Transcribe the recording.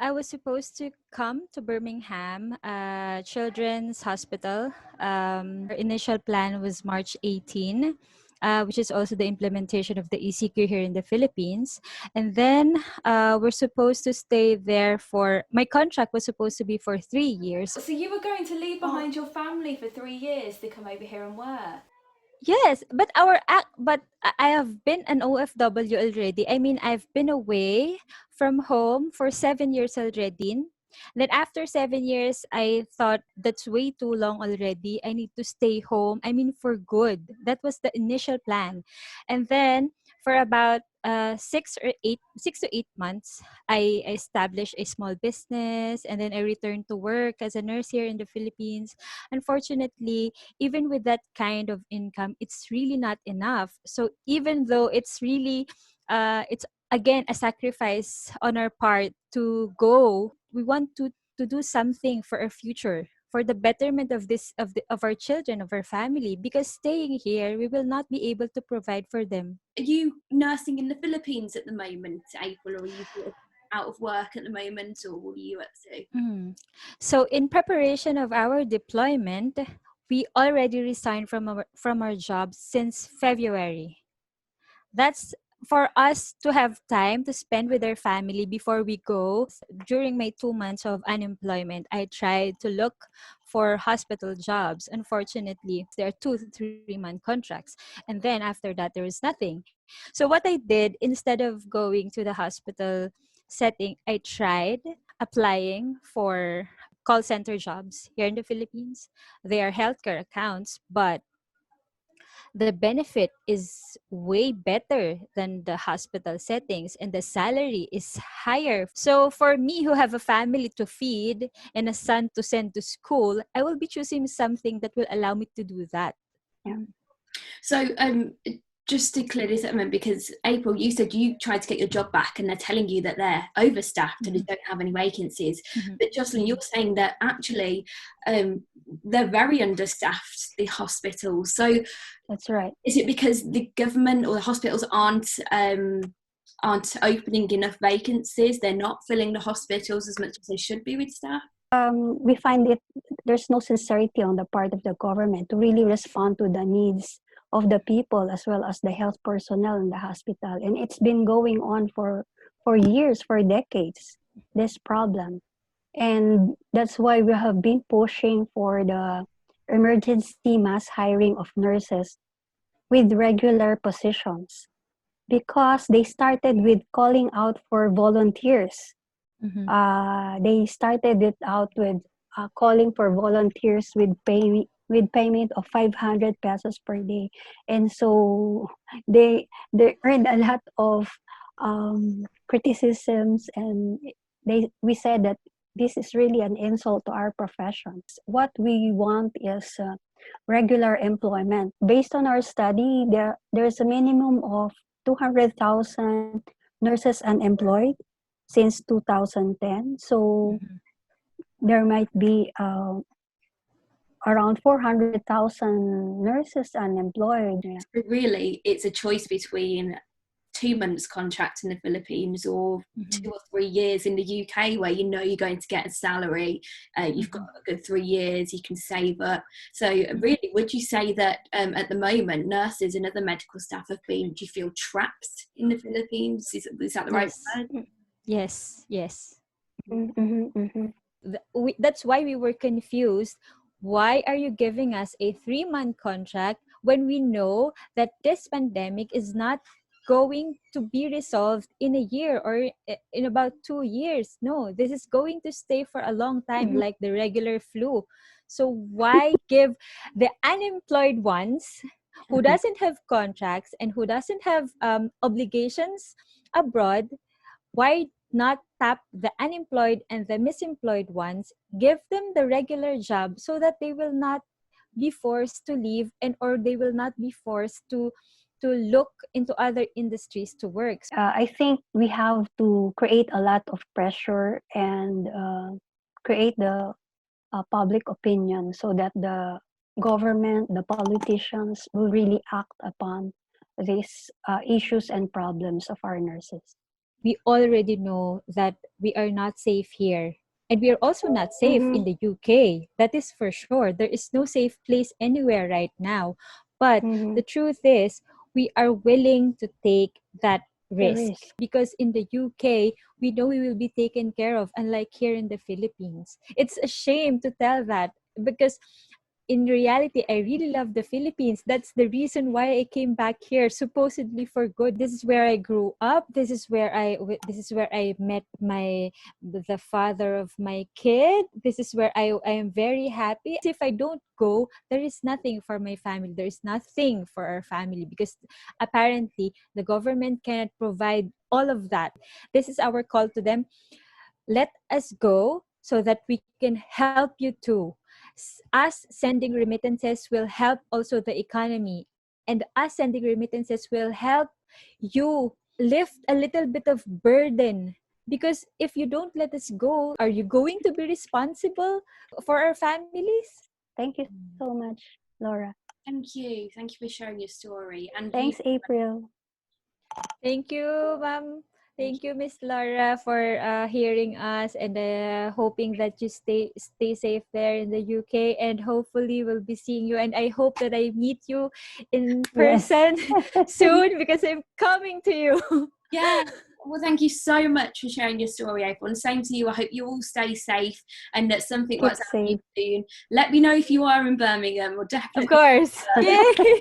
I was supposed to come to Birmingham Children's Hospital. Our initial plan was March 18, which is also the implementation of the ECQ here in the Philippines. And then we're supposed to stay there my contract was supposed to be for 3 years. So you were going to leave behind your family for 3 years to come over here and work? Yes, but I have been an OFW already. I mean, I've been away from home for 7 years already. Then after 7 years, I thought that's way too long already. I need to stay home. I mean, for good. That was the initial plan. And then for about 6 to 8 months, I established a small business, and then I returned to work as a nurse here in the Philippines. Unfortunately, even with that kind of income, it's really not enough. So even though it's again a sacrifice on our part to go, we want to do something for our future, for the betterment of of our children, of our family, because staying here we will not be able to provide for them. Are you nursing in the Philippines at the moment, April, or are you sort of out of work at the moment, or what are you up to? So in preparation of our deployment, we already resigned from our jobs since February. That's for us to have time to spend with our family before we go. During my 2 months of unemployment, I tried to look for hospital jobs. Unfortunately, there are 2 to 3 month contracts. And then after that, there is nothing. So what I did, instead of going to the hospital setting, I tried applying for call center jobs here in the Philippines. They are healthcare accounts, but the benefit is way better than the hospital settings, and the salary is higher. So for me, who have a family to feed and a son to send to school, I will be choosing something that will allow me to do that. Yeah. So just to clear this up, because April, you said you tried to get your job back and they're telling you that they're overstaffed and they don't have any vacancies. But Jocelyn, you're saying that actually they're very understaffed, the hospitals. So That's right. is it because the government or the hospitals aren't opening enough vacancies? They're not filling the hospitals as much as they should be with staff? We find there's no sincerity on the part of the government to really respond to the needs of the people as well as the health personnel in the hospital. And it's been going on for years, for decades, this problem. And that's why we have been pushing for the emergency mass hiring of nurses with regular positions, because they started with calling out for volunteers. They started it out with calling for volunteers with payment of 500 pesos per day, and so they earned a lot of criticisms, and we said that this is really an insult to our professions. What we want is regular employment. Based on our study, there's a minimum of 200,000 nurses unemployed since 2010. So there might be around 400,000 nurses unemployed. Yeah. So really, it's a choice between 2 months contract in the Philippines or 2 or 3 years in the UK, where you know you're going to get a salary, you've got a good 3 years, you can save up. So really, would you say that at the moment nurses and other medical staff do you feel trapped in the Philippines? Is that the right word? Yes. Mm-hmm. That's why we were confused. Why are you giving us a 3 month contract when we know that this pandemic is not going to be resolved in a year or in about 2 years? No, this is going to stay for a long time, like the regular flu. So why give the unemployed ones who doesn't have contracts and who doesn't have obligations abroad, why not tap the unemployed and the misemployed ones, give them the regular job so that they will not be forced to leave, and or they will not be forced to look into other industries to work. I think we have to create a lot of pressure and create the public opinion so that the government, the politicians will really act upon these issues and problems of our nurses. we already know that we are not safe here. And we are also not safe in the UK. That is for sure. There is no safe place anywhere right now. But the truth is, we are willing to take that The risk risk. because in the UK, we know we will be taken care of, unlike here in the Philippines. It's a shame to tell that because in reality, I really love the Philippines. That's the reason why I came back here, supposedly for good. This is where I grew up. This is where I met the father of my kid. This is where I am very happy. If I don't go, there is nothing for my family. There is nothing for our family because apparently the government cannot provide all of that. This is our call to them. Let us go so that we can help you too. Us sending remittances will help also the economy, and us sending remittances will help you lift a little bit of burden. Because if you don't let us go, are you going to be responsible for our families? Thank you so much, Laura. Thank you. Thank you for sharing your story. And you, Thanks, April. Thank you, ma'am. Thank you, Miss Laura, for hearing us and hoping that you stay safe there in the UK. And hopefully, we'll be seeing you. And I hope that I meet you in Yes. person soon because I'm coming to you. yeah. Well, thank you so much for sharing your story, April. And same to you. I hope you all stay safe and that something Keep works out for you safe. soon. Let me know if you are in Birmingham. We'll definitely. Of course. Yay!